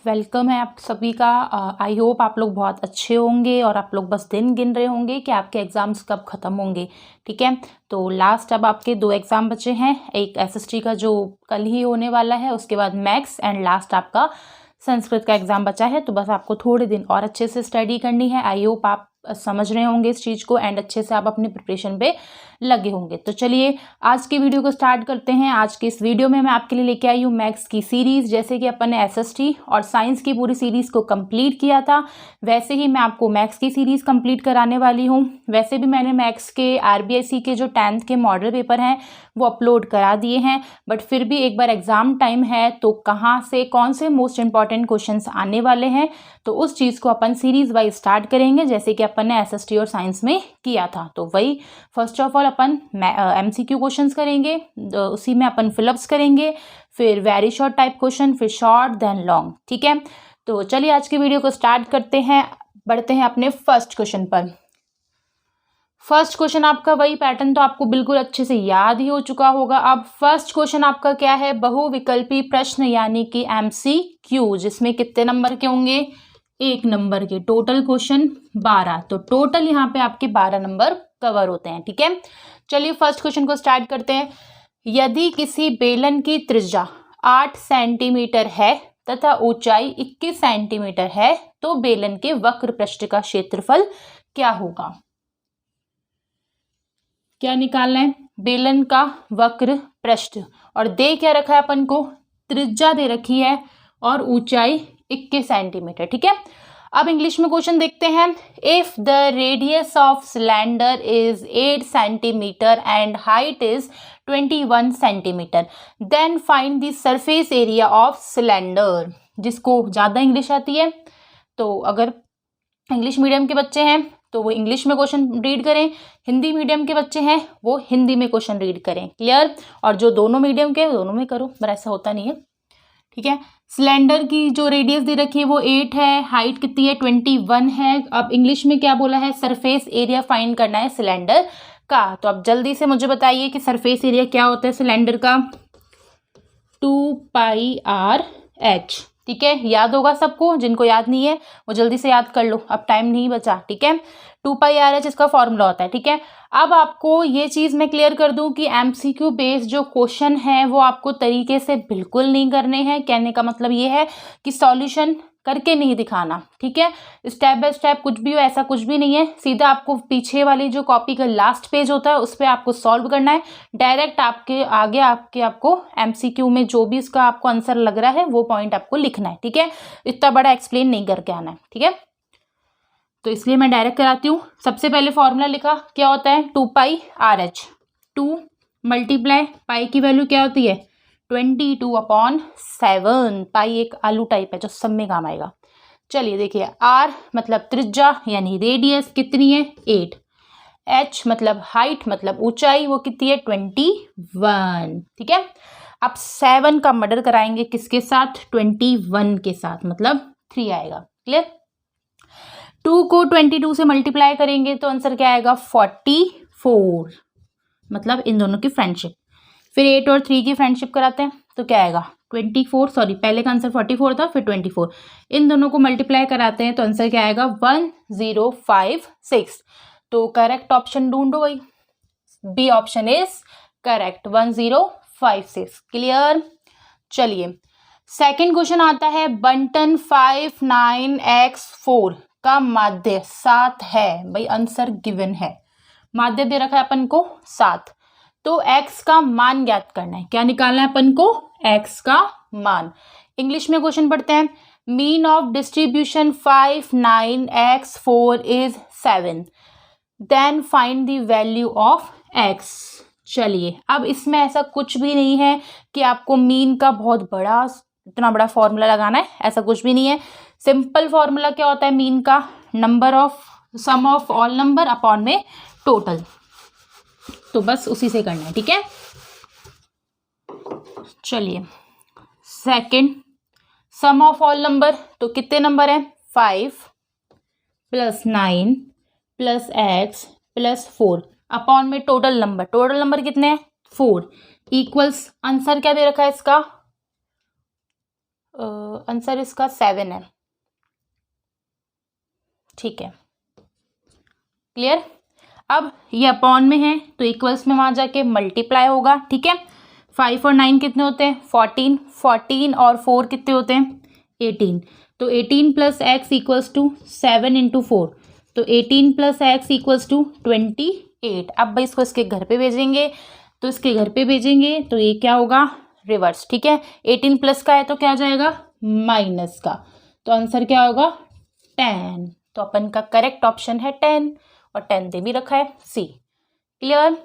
Welcome है आप सभी का। आई होप आप लोग बहुत अच्छे होंगे और आप लोग बस दिन गिन रहे होंगे कि आपके एग्ज़ाम्स कब ख़त्म होंगे। ठीक है, तो लास्ट अब आपके 2 एग्ज़ाम बचे हैं, एक एसएसटी का जो कल ही होने वाला है, उसके बाद मैथ्स एंड लास्ट आपका संस्कृत का एग्ज़ाम बचा है। तो बस आपको थोड़े दिन और अच्छे से स्टडी करनी है। आई होप आप समझ रहे होंगे इस चीज़ को एंड अच्छे से आप अपनी प्रिपरेशन पे लगे होंगे। तो चलिए आज की वीडियो को स्टार्ट करते हैं। आज की इस वीडियो में मैं आपके लिए लेके आई हूँ मैथ्स की सीरीज़। जैसे कि अपन ने एसएसटी और साइंस की पूरी सीरीज़ को कंप्लीट किया था, वैसे ही मैं आपको मैथ्स की सीरीज़ कंप्लीट कराने वाली हूँ। वैसे भी मैंने मैथ्स के आरबीआईसी के जो 10th के मॉडल पेपर हैं वो अपलोड करा दिए हैं, बट फिर भी एक बार एग्ज़ाम टाइम है तो कहाँ से कौन से मोस्ट इंपॉर्टेंट क्वेश्चंस आने वाले हैं, तो उस चीज़ को अपन सीरीज़ वाइज स्टार्ट करेंगे जैसे कि अपन ने एसएसटी और साइंस में किया था। तो वही first of all upon MCQ questions करेंगे, उसी में अपन फिलअप्स करेंगे, फिर वेरी शॉर्ट टाइप क्वेश्चन, फिर शॉर्ट देन लॉन्ग। ठीक है, तो चलिए आज की वीडियो को स्टार्ट करते हैं। बढ़ते हैं अपने फर्स्ट क्वेश्चन पर। फर्स्ट क्वेश्चन आपका वही पैटर्न तो आपको बिल्कुल अच्छे से याद ही हो चुका होगा। अब फर्स्ट क्वेश्चन आपका क्या है, बहुविकल्पी प्रश्न यानी कि एमसीक्यू, जिसमें कितने नंबर के होंगे, 1 नंबर के। टोटल क्वेश्चन 12, तो टोटल यहाँ पे आपके 12 नंबर कवर होते हैं। ठीक है, चलिए फर्स्ट क्वेश्चन को स्टार्ट करते हैं। यदि किसी बेलन की त्रिज्या 8 सेंटीमीटर है तथा ऊंचाई 21 सेंटीमीटर है तो बेलन के वक्र पृष्ठ का क्षेत्रफल क्या होगा। क्या निकालना है, बेलन का वक्र पृष्ठ, और दे क्या रखा है अपन को, त्रिज्या दे रखी है और ऊंचाई 21 सेंटीमीटर। ठीक है, अब इंग्लिश में क्वेश्चन देखते हैं। If the radius of cylinder is 8 centimetre and height is 21 centimetre then find the surface area of cylinder. जिसको ज़्यादा इंग्लिश आती है, तो अगर इंग्लिश मीडियम के बच्चे हैं तो वो इंग्लिश में क्वेश्चन रीड करें, हिंदी मीडियम के बच्चे हैं वो हिंदी में क्वेश्चन रीड करें। क्लियर, और जो दोनों मीडियम के दोनों में करो, पर ऐसा होता नहीं है। ठीक है, सिलेंडर की जो रेडियस दे रखी है वो 8 है, हाइट कितनी है 21 है। अब इंग्लिश में क्या बोला है, सरफेस एरिया फाइंड करना है सिलेंडर का। तो अब जल्दी से मुझे बताइए कि सरफेस एरिया क्या होता है सिलेंडर का, 2πr/h। ठीक है, याद होगा सबको, जिनको याद नहीं है वो जल्दी से याद कर लो, अब टाइम नहीं बचा। ठीक है, 2πr/h इसका फॉर्मूला होता है। ठीक है, अब आपको ये चीज़ मैं क्लियर कर दूं कि एमसीक्यू बेस्ड जो क्वेश्चन है वो आपको तरीके से बिल्कुल नहीं करने हैं। कहने का मतलब ये है कि सॉल्यूशन करके नहीं दिखाना। ठीक है, स्टेप बाय स्टेप कुछ भी हो ऐसा कुछ भी नहीं है, सीधा आपको पीछे वाली जो कॉपी का लास्ट पेज होता है उस पर आपको सॉल्व करना है। डायरेक्ट आपके आगे आपको एमसीक्यू में जो भी इसका आपको आंसर लग रहा है वो पॉइंट आपको लिखना है। ठीक है, इतना बड़ा एक्सप्लेन नहीं करके आना है। ठीक है, तो इसलिए मैं डायरेक्ट कराती हूँ। सबसे पहले फॉर्मूला लिखा, क्या होता है 2πr/h, 2 मल्टीप्लाई पाई की वैल्यू क्या होती है 22/7। पाई एक आलू टाइप है जो सब में काम आएगा। चलिए देखिए, आर मतलब त्रिज्या यानी रेडियस कितनी है 8, एच मतलब हाइट मतलब ऊंचाई वो कितनी है 21। ठीक है, अब 7 का मर्डर कराएंगे किसके साथ, 21 के साथ, मतलब 3 आएगा। क्लियर, 2 को 22 से मल्टीप्लाई करेंगे तो आंसर क्या आएगा 44, मतलब इन दोनों की फ्रेंडशिप। फिर 8 और 3 की फ्रेंडशिप कराते हैं तो क्या आएगा 24, सॉरी पहले का आंसर 44 था फिर 24, इन दोनों को मल्टीप्लाई कराते हैं तो आंसर क्या आएगा 1056। तो करेक्ट ऑप्शन ढूंढो भाई, B option is correct, 1056। Clear, चलिए सेकंड क्वेश्चन आता है। बंटन 5 9x4 का माध्य 7 है। भाई आंसर गिवन है, माध्य दे रखा है अपन को 7, तो x का मान ज्ञात करना है। क्या निकालना है अपन को, x का मान। इंग्लिश में क्वेश्चन पढ़ते हैं। Mean of distribution 5 9x4 is 7 then find the value of x। चलिए अब इसमें ऐसा कुछ भी नहीं है कि आपको मीन का बहुत बड़ा इतना बड़ा फॉर्मूला लगाना है, ऐसा कुछ भी नहीं है। सिंपल फॉर्मूला क्या होता है मीन का, number of sum of all number upon में टोटल, तो बस उसी से करना है। ठीक है, चलिए second, sum of all number, तो कितने नंबर हैं 5 + 9 + x + 4 अपॉन में टोटल नंबर, टोटल नंबर कितने हैं 4, इक्वल्स आंसर क्या दे रखा है इसका आंसर इसका 7 है। ठीक है, क्लियर। अब ये अपॉन में है तो इक्वल्स में वहाँ जाके मल्टीप्लाई होगा। ठीक है, 5 और 9 कितने होते हैं? 14। 14 और 4 कितने होते हैं? 18। तो 18 plus x equals to 7 into 4, तो 18 प्लस एक्स इक्वल्स टू 28। अब भाई इसको इसके घर पे भेजेंगे, तो इसके घर पे भेजेंगे तो ये क्या होगा? रिवर्स। ठीक है, 18 प्लस का है तो क्या आ जाएगा? माइनस का, तो आंसर क्या होगा? 10। तो अपन का करेक्ट ऑप्शन है 10, और 10 दे भी रखा है, सी। क्लियर।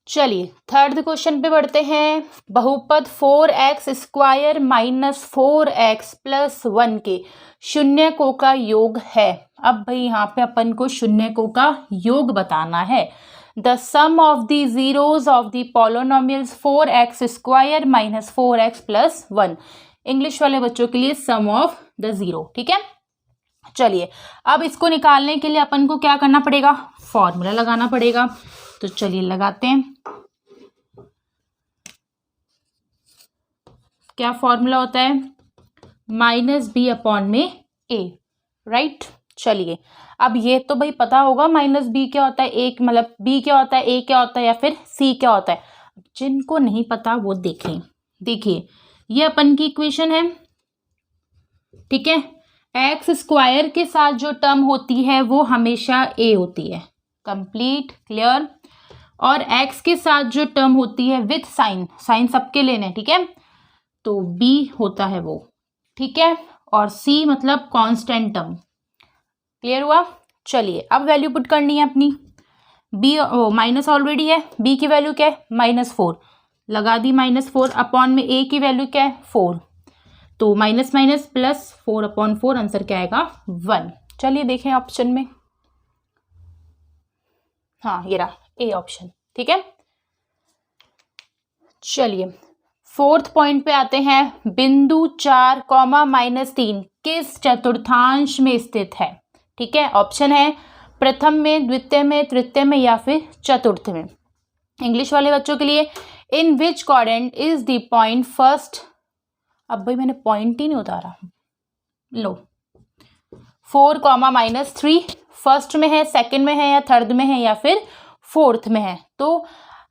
चलिए थर्ड क्वेश्चन पे बढ़ते हैं। बहुपद 4x square minus 4x plus 1 के शून्यकों का योग है। अब भाई यहाँ पे अपन को शून्यकों का योग बताना है। The sum of the zeros of the polynomials 4x square minus 4x plus 1। English वाले बच्चों के लिए सम ऑफ द जीरो। ठीक है, चलिए अब इसको निकालने के लिए अपन को क्या करना पड़ेगा? फॉर्मूला लगाना पड़ेगा। तो चलिए लगाते हैं। क्या फॉर्मूला होता है? माइनस बी अपॉन में ए, राइट। चलिए अब ये तो भाई पता होगा माइनस बी क्या होता है, एक मतलब बी क्या होता है, ए क्या होता है, या फिर सी क्या होता है। जिनको नहीं पता वो देखें। देखिए ये अपन की इक्वेशन है। ठीक है, एक्स स्क्वायर के साथ जो टर्म होती है वो हमेशा ए होती है। Complete, clear. और एक्स के साथ जो टर्म होती है विथ साइन, साइन सबके लेने, ठीक है, तो बी होता है वो। ठीक है, और सी मतलब कांस्टेंट टर्म। क्लियर हुआ। चलिए अब वैल्यू पुट करनी है अपनी। बी माइनस ऑलरेडी है, बी की वैल्यू क्या है? -4 लगा दी, -4 अपॉन में ए की वैल्यू क्या है? 4, तो minus minus plus 4 upon 4, answer क्या आएगा? 1। चलिए देखें ऑप्शन में। हाँ ये रहा ए ऑप्शन। ठीक है, चलिए फोर्थ पॉइंट पे आते हैं। बिंदु 4, -3 किस चतुर्थांश में स्थित है? ठीक है, ऑप्शन है प्रथम में, द्वितीय में, तृतीय में या फिर चतुर्थ में। इंग्लिश वाले बच्चों के लिए in which quadrant is the point first. अब भाई मैंने पॉइंट ही नहीं उतारा, लो। 4, -3 फर्स्ट में है, सेकंड में है, या थर्ड में है, या फिर फोर्थ में है। तो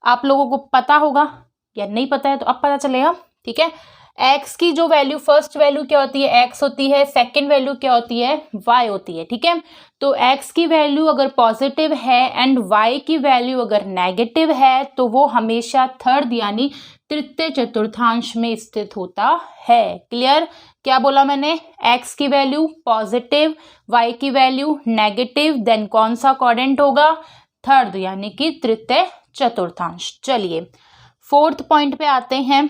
आप लोगों को पता होगा, या नहीं पता है तो अब पता चलेगा। ठीक है, एक्स की जो वैल्यू, फर्स्ट वैल्यू क्या होती है? एक्स होती है। सेकंड वैल्यू क्या होती है? वाई होती है। ठीक है, तो एक्स की वैल्यू अगर पॉजिटिव है एंड वाई की वैल्यू अगर नेगेटिव है तो वो हमेशा थर्ड यानी तृतीय चतुर्थांश में स्थित होता है। क्लियर। क्या बोला मैंने? एक्स की वैल्यू पॉजिटिव, वाई की वैल्यू नेगेटिव, देन कौन सा क्वाड्रेंट होगा? थर्ड यानी कि तृतीय चतुर्थांश। चलिए फोर्थ पॉइंट पे आते हैं।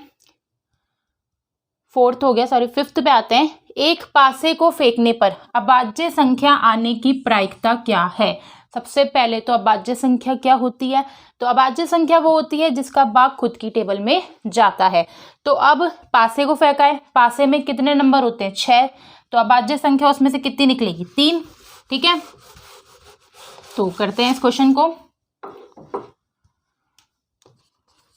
फोर्थ हो गया, सॉरी फिफ्थ पे आते हैं। एक पासे को फेंकने पर अभाज्य संख्या आने की प्रायिकता क्या है? सबसे पहले तो अभाज्य संख्या क्या होती है? तो अभाज्य संख्या वो होती है जिसका भाग खुद की टेबल में जाता है। तो अब पासे को फेंका है, पासे में कितने नंबर होते हैं? 6, तो अभाज्य संख्या उसमें से कितनी निकलेगी? 3। ठीक है, तो करते हैं इस क्वेश्चन को।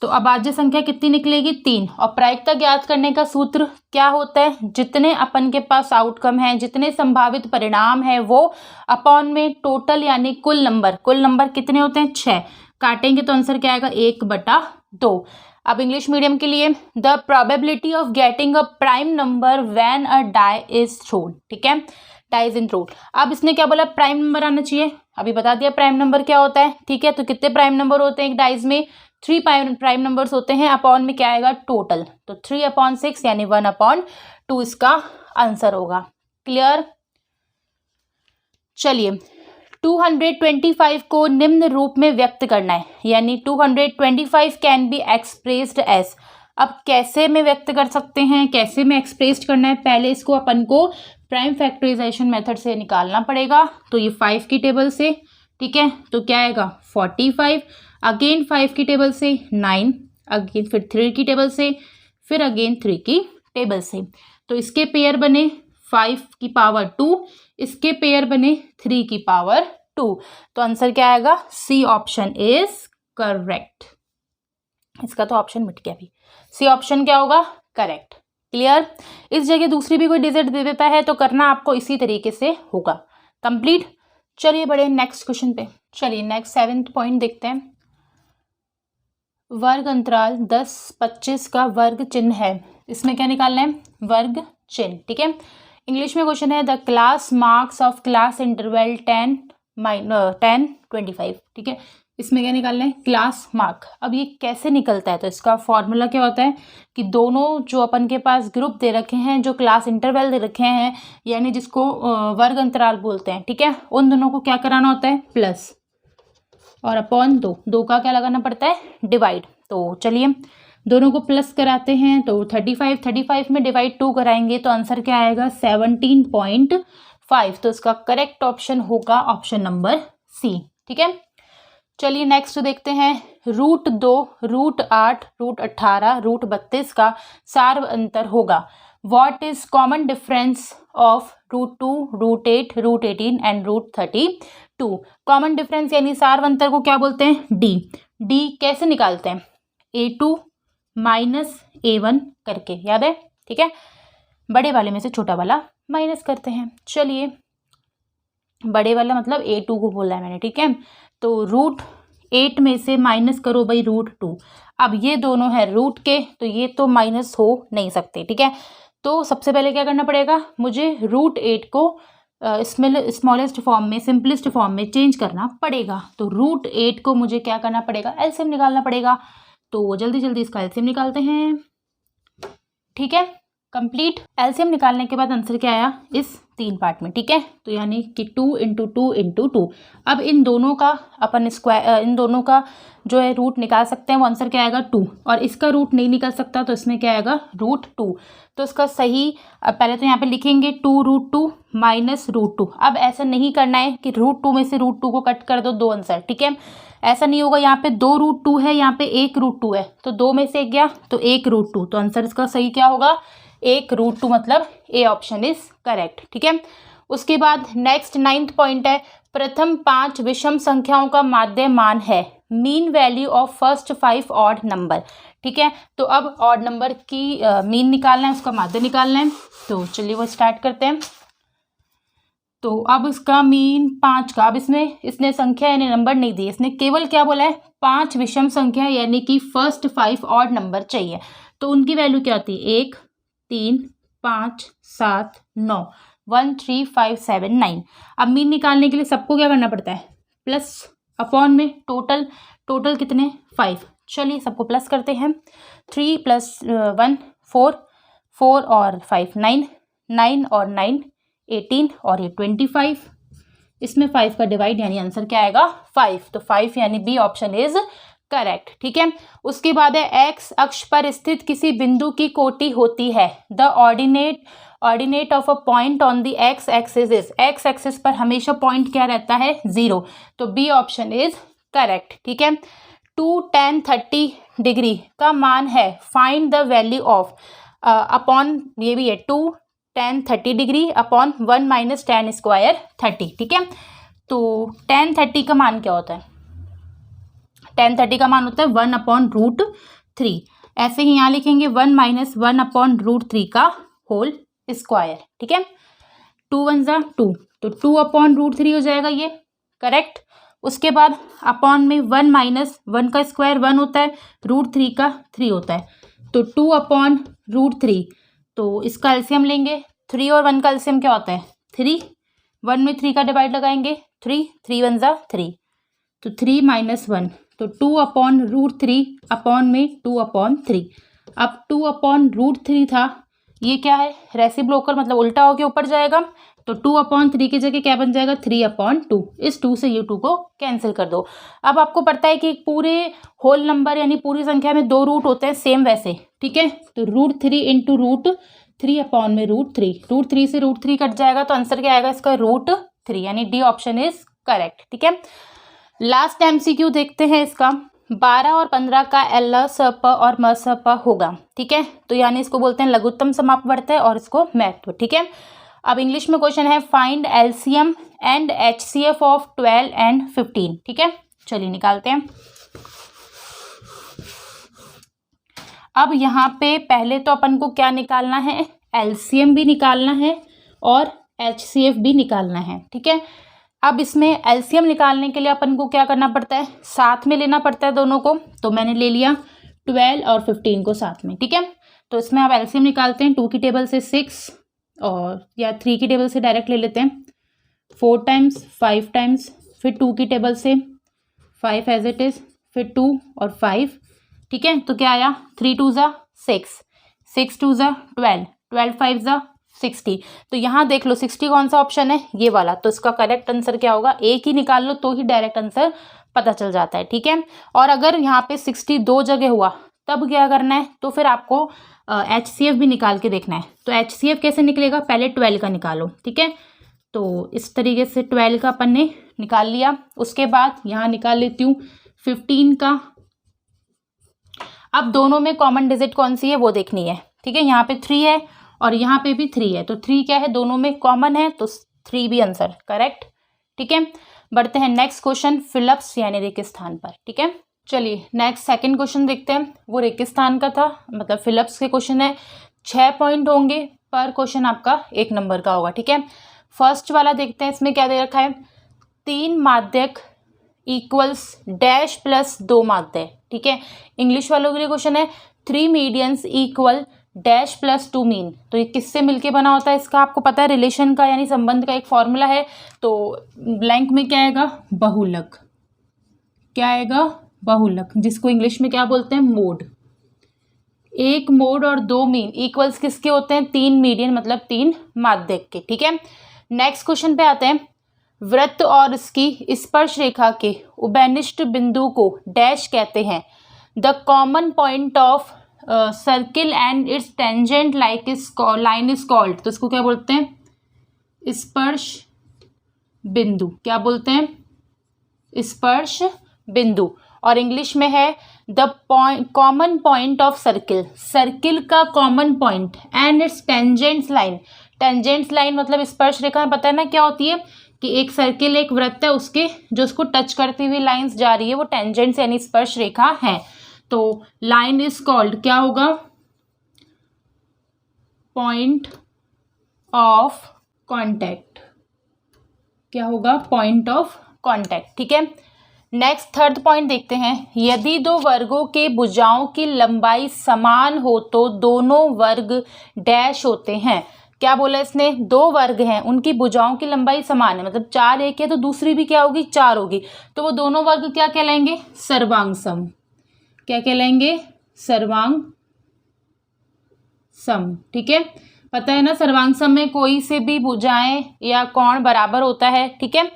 तो अभाज्य संख्या कितनी निकलेगी? 3। और प्रायिकता ज्ञात करने का सूत्र क्या होता है? जितने अपन के पास आउटकम है, जितने संभावित परिणाम है वो अपॉन में टोटल यानी कुल नंबर। कुल नंबर कितने होते हैं? 6। काटेंगे तो आंसर क्या आएगा? 1/2। अब इंग्लिश मीडियम के लिए, the probability of getting a prime number when a die is thrown. ठीक है, डाई इज इन थ्रोन। अब इसने क्या बोला? प्राइम नंबर आना चाहिए। अभी बता दिया प्राइम नंबर क्या होता है। ठीक है, तो कितने प्राइम नंबर होते हैं एक डाइज में? 3 प्राइम नंबर्स होते हैं। अपॉन में क्या आएगा? टोटल, तो 3/6 यानी 1/2 इसका आंसर होगा। क्लियर। चलिए 225 को निम्न रूप में व्यक्त करना है, यानी 225 कैन बी एक्सप्रेस्ड एज। अब कैसे में व्यक्त कर सकते हैं, कैसे में एक्सप्रेस्ड करना है? पहले इसको अपन को प्राइम फैक्टराइजेशन मेथड से निकालना पड़ेगा। तो ये 5 की टेबल से, ठीक है, तो क्या आएगा? 45, अगेन 5 की टेबल से 9, अगेन फिर 3 की टेबल से, फिर अगेन 3 की टेबल से। तो इसके पेयर बने 5 की पावर 2, इसके पेयर बने 3 की पावर 2। तो आंसर क्या आएगा? C option is correct. इसका तो ऑप्शन मिट गया भी। सी ऑप्शन क्या होगा? करेक्ट। क्लियर। इस जगह दूसरी भी कोई डिजिट दे देता है तो करना आपको इसी तरीके से होगा। कंप्लीट। चलिए बढ़े नेक्स्ट क्वेश्चन पे। चलिए नेक्स्ट 7th पॉइंट देखते हैं। वर्ग अंतराल 10-25 का वर्ग चिन्ह है। इसमें क्या निकालना है? वर्ग चिन्ह। ठीक है। इंग्लिश में क्वेश्चन है the class marks of class interval 10-25। ठीक है। इसमें क्या निकालना है? Class mark. अब ये कैसे निकलता है? तो इसका फॉर्मूला क्या होता है कि दोनों जो अपन के पास ग्रुप दे रखे हैं, जो क्लास इंटरवल दे रखे हैं, यानी जिसको वर्ग अंतराल बोलते हैं, ठीक है, उन दोनों को क्या कराना होता है? प्लस और अपॉन 2 का क्या लगाना पड़ता है? डिवाइड। तो चलिए दोनों को प्लस कराते हैं। तो 35 में डिवाइड 2 कराएंगे तो आंसर क्या आएगा? 17.5। तो इसका करेक्ट ऑप्शन होगा ऑप्शन नंबर सी। ठीक है। चलिए नेक्स्ट देखते हैं। √2, √8, √18, √32 का सार अंतर होगा। What is common difference of √2, √8, √18 and √32? Common difference यानी सार अंतर को क्या बोलते हैं? डी। डी कैसे निकालते हैं? A2 माइनस A1 करके, याद है? ठीक है। बड़े वाले में से छोटा वाला माइनस करते हैं। चलिए बड़े वाला मतलब A2 को बोला है मैंने। ठीक है। तो √8 में से माइनस करो भाई √2। अब ये दोनों है रूट के, तो ये तो माइनस हो नहीं सकते। ठीक है। तो सबसे पहले क्या करना पड़ेगा? मुझे √8 को स्मॉलेस्ट फॉर्म में, सिंपलेस्ट फॉर्म में चेंज करना पड़ेगा। तो √8 को मुझे क्या करना पड़ेगा? एलसीएम निकालना पड़ेगा। तो जल्दी जल्दी इसका एलसीएम निकालते हैं। ठीक है। कंप्लीट। एलसीएम निकालने के बाद आंसर क्या आया? इस 3 पार्ट में। ठीक है। तो यानी कि 2 × 2 × 2। अब इन दोनों का अपन स्क्वायर, इन दोनों का जो है रूट निकाल सकते हैं। वो आंसर क्या आएगा? 2। और इसका रूट नहीं निकल सकता तो इसमें क्या आएगा? √2। तो इसका सही पहले तो यहाँ पे लिखेंगे 2√2 माइनस √2। अब ऐसा नहीं करना है कि √2 में से √2 को कट कर दो 2 आंसर। ठीक है। ऐसा नहीं होगा। यहाँ पे 2√2 है, यहाँ पे 1√2 है, तो 2 में से 1 गया तो 1√2। तो आंसर इसका सही क्या होगा? 1√2, मतलब ए ऑप्शन इज करेक्ट। ठीक है। उसके बाद नेक्स्ट 9th पॉइंट है। प्रथम 5 विषम संख्याओं का माध्य मान है। Mean value of first 5 odd number. ठीक है। तो अब ऑड नंबर की मीन निकालना है, उसका माध्य निकालना है। तो चलिए वो स्टार्ट करते हैं। तो अब इसका मीन 5 का, अब इसने संख्या यानी नंबर नहीं दी, इसने केवल क्या बोला है? 5 विषम संख्या यानी कि फर्स्ट 5 ऑड नंबर चाहिए। तो उनकी वैल्यू क्या होती है? 1, 3, 5, 7, 9, 1, 3, 5, 7, 9। अब मीन निकालने के लिए सबको क्या करना पड़ता है? प्लस अपॉन में टोटल कितने? 5। चलिए सबको प्लस करते हैं। 3 + 1 4, 4 और 5 9, 9 और 9 18 और ये 25। इसमें 5 का डिवाइड यानी आंसर क्या आएगा? 5। तो 5 यानी बी ऑप्शन इज करेक्ट। ठीक है। उसके बाद है एक्स अक्ष पर स्थित किसी बिंदु की कोटि होती है। The ordinate of a point on the x axis is. X axis पर हमेशा पॉइंट क्या रहता है? 0। तो बी ऑप्शन इज करेक्ट। ठीक है। 2 tan 30 डिग्री का मान है। Find the value of upon, ये भी है 2 tan 30 डिग्री अपॉन 1 - tan² 30। ठीक है। तो tan 30 का मान क्या होता है? tan 30 का मान होता है 1/√3। ऐसे ही यहाँ लिखेंगे 1 - 1/√3 का होल स्क्वायर। ठीक है। 2 × 1 = 2, तो 2/√3 हो जाएगा ये। करेक्ट। उसके बाद अपॉन में 1 - 1 का स्क्वायर 1 होता है, √3 का 3 होता है, तो 2/√3। तो इसका एलसीएम लेंगे। 3 और 1 का एलसीएम क्या होता है? 3। 1 में 3 का डिवाइड लगाएंगे, 3 3 × 1 = 3, तो 3 - 1, तो 2/√3 अपॉन में 2/3। अब 2/√3 था, ये क्या है? रेसिप्रोकल, मतलब उल्टा होके ऊपर जाएगा। तो 2/3 की जगह क्या बन जाएगा? 3/2। इस 2 से ये 2 को कैंसिल कर दो। अब आपको पता है कि पूरे होल नंबर यानी पूरी संख्या में 2 रूट होते हैं, सेम वैसे। ठीक है। तो √3 × √3/√3, √3 से √3 कट जाएगा तो आंसर क्या आएगा इसका? √3, यानी डी ऑप्शन इज करेक्ट। ठीक है। लास्ट MCQ देखते हैं इसका। 12 और 15 का ल, स, प और म, स, प होगा। ठीक है। तो यानी इसको बोलते हैं लघुत्तम समापवर्त है और इसको महत्व। ठीक है। अब इंग्लिश में क्वेश्चन है find LCM and HCF of 12 and 15। ठीक है। चलिए निकालते हैं। अब यहाँ पे पहले तो अपन को क्या निकालना है, एलसीएम भी निकालना है और एचसीएफ भी निकालना है, ठीक है। अब इसमें एलसीएम निकालने के लिए अपन को क्या करना पड़ता है, साथ में लेना पड़ता है दोनों को। तो मैंने ले लिया 12 और 15 को साथ में, ठीक है। तो इसमें आप एलसीएम निकालते हैं, 2 की टेबल से 6 और या 3 की टेबल से डायरेक्ट ले लेते हैं, 4 टाइम्स 5 टाइम्स, फिर 2 की टेबल से 5 एज इट इज़, फिर 2 और 5, ठीक है। तो क्या आया, 3 2 ज़ा 6, 6 2 ज़ा 12, 12 5 ज़ा 60। तो यहाँ देख लो 60 कौन सा ऑप्शन है, ये वाला। तो इसका करेक्ट आंसर क्या होगा, एक ही निकाल लो तो ही डायरेक्ट आंसर पता चल जाता है, ठीक है। और अगर यहाँ पे 60 दो जगह हुआ तब क्या करना है, तो फिर आपको HCF भी निकाल के देखना है। तो HCF कैसे निकलेगा, पहले 12 का निकालो, ठीक है। तो इस तरीके से 12 का अपन ने निकाल लिया। उसके बाद यहाँ निकाल लेती हूँ 15 का। अब दोनों में कॉमन डिजिट कौन सी है वो देखनी है, ठीक है। यहाँ पे 3 है और यहाँ पे भी 3 है, तो 3 क्या है, दोनों में कॉमन है, तो 3 भी आंसर करेक्ट, ठीक है। बढ़ते हैं नेक्स्ट क्वेश्चन, फिलिप्स यानी रेगिस्तान पर, ठीक है। चलिए नेक्स्ट सेकंड क्वेश्चन देखते हैं। वो रेगिस्तान का था, मतलब फिलिप्स के क्वेश्चन है। 6 पॉइंट होंगे पर क्वेश्चन आपका 1 नंबर का होगा, ठीक है। फर्स्ट वाला देखते हैं, इसमें क्या दे रखा है, 3 माध्यक इक्वल्स डैश प्लस 2 माध्यक, ठीक है। इंग्लिश वालों के लिए क्वेश्चन है 3 medians equal dash plus 2 mean. तो ये किससे मिलके बना होता है, इसका आपको पता है, रिलेशन का यानी संबंध का एक फॉर्मूला है। तो ब्लैंक में क्या आएगा, बहुलक, क्या आएगा, बहुलक, जिसको इंग्लिश में क्या बोलते हैं, मोड। एक मोड और 2 मीन इक्वल्स किसके होते हैं, 3 मीडियन मतलब 3 माध्यक के, ठीक है। नेक्स्ट क्वेश्चन पे आते हैं। वृत्त और इसकी स्पर्श रेखा के उभयनिष्ठ बिंदु को डैश कहते हैं। The common point of circle and it's tangent line is called. तो इसको क्या बोलते हैं, स्पर्श बिंदु, क्या बोलते हैं, स्पर्श बिंदु। और इंग्लिश में है the common point of circle, circle का common point, and its tangents line. Tangents line मतलब स्पर्श रेखा में पता है ना क्या होती है, कि एक सर्किल एक वृत्त है, उसके जो उसको टच करती हुई लाइंस जा रही है वो टेंजेंट्स यानी स्पर्श रेखा है। तो लाइन इज कॉल्ड क्या होगा, पॉइंट ऑफ कॉन्टैक्ट, क्या होगा, पॉइंट ऑफ कॉन्टैक्ट, ठीक है। नेक्स्ट थर्ड पॉइंट देखते हैं। यदि 2 वर्गों के भुजाओं की लंबाई समान हो तो दोनों वर्ग डैश होते हैं। क्या बोला इसने, 2 वर्ग हैं, उनकी भुजाओं की लंबाई समान है, मतलब 4 एक है तो दूसरी भी क्या होगी, 4 होगी। तो वो दोनों वर्ग क्या कहलाएंगे, सर्वांग सम, क्या कहलाएंगे, सर्वांग सम, ठीक है। पता है ना सर्वांग सम में कोई से भी भुजाएं या कोण बराबर होता है, ठीक है।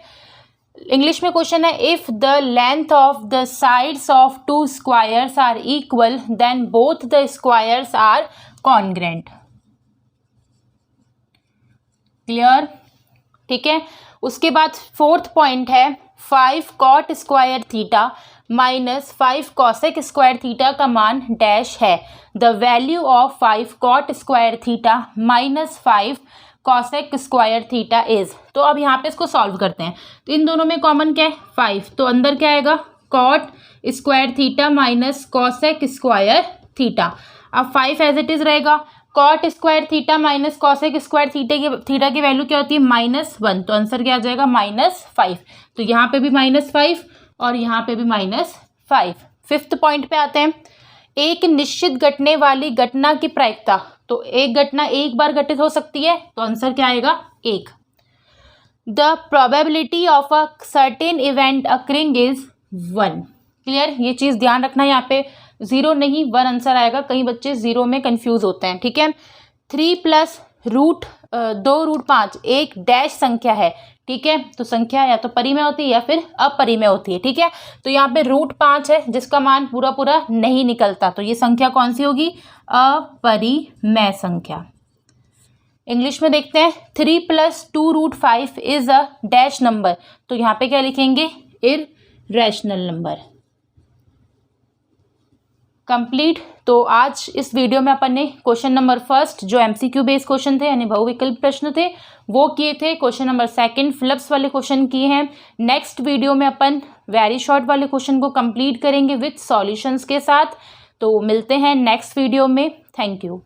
इंग्लिश में क्वेश्चन है, if the length of the sides of 2 squares are equal then both the squares are congruent. Clear, ठीक है। उसके बाद फोर्थ पॉइंट है, 5 cot square theta minus 5 cosec square theta का मान डैश है। The value of 5 cot square theta minus 5 cosec square theta is. तो अब यहाँ पे इसको सॉल्व करते हैं। तो इन दोनों में कॉमन क्या है, 5, तो अंदर क्या आएगा, cot square theta minus cosec square theta. अब 5 एज इट इज रहेगा, cot square theta minus cosec square theta की वैल्यू क्या होती है, -1। तो आंसर क्या आ जाएगा, -5। तो यहाँ पे भी -5 और यहाँ पे भी -5। फिफ्थ पॉइंट पे आते हैं। एक निश्चित घटने वाली घटना की प्रायिकता, तो एक घटना एक बार घटित हो सकती है, तो आंसर क्या आएगा, 1। The probability of a certain event occurring is 1। Clear, ये चीज़ ध्यान रखना, यहाँ पे 0 नहीं 1 आंसर आएगा, कई बच्चे 0 में कंफ्यूज होते हैं, ठीक है। 3 + √2√5 एक डैश संख्या है, ठीक है। तो संख्या या तो परिमेय होती है या फिर अपरिमेय होती है, ठीक है। तो यहाँ पे √5 है जिसका मान पूरा पूरा नहीं निकलता, तो ये संख्या कौन सी होगी, अपरिमेय संख्या। इंग्लिश में देखते हैं, 3 + 2√5 इज अ डैश नंबर। तो यहाँ पे क्या लिखेंगे, इररेशनल नंबर। कंप्लीट। तो आज इस वीडियो में अपन ने क्वेश्चन नंबर फर्स्ट जो MCQ बेस्ड क्वेश्चन थे यानी बहुविकल्प प्रश्न थे वो किए थे। क्वेश्चन नंबर सेकंड फिलिप्स वाले क्वेश्चन किए हैं। नेक्स्ट वीडियो में अपन वेरी शॉर्ट वाले क्वेश्चन को कंप्लीट करेंगे विथ सॉल्यूशंस के साथ। तो मिलते हैं नेक्स्ट वीडियो में। Thank you.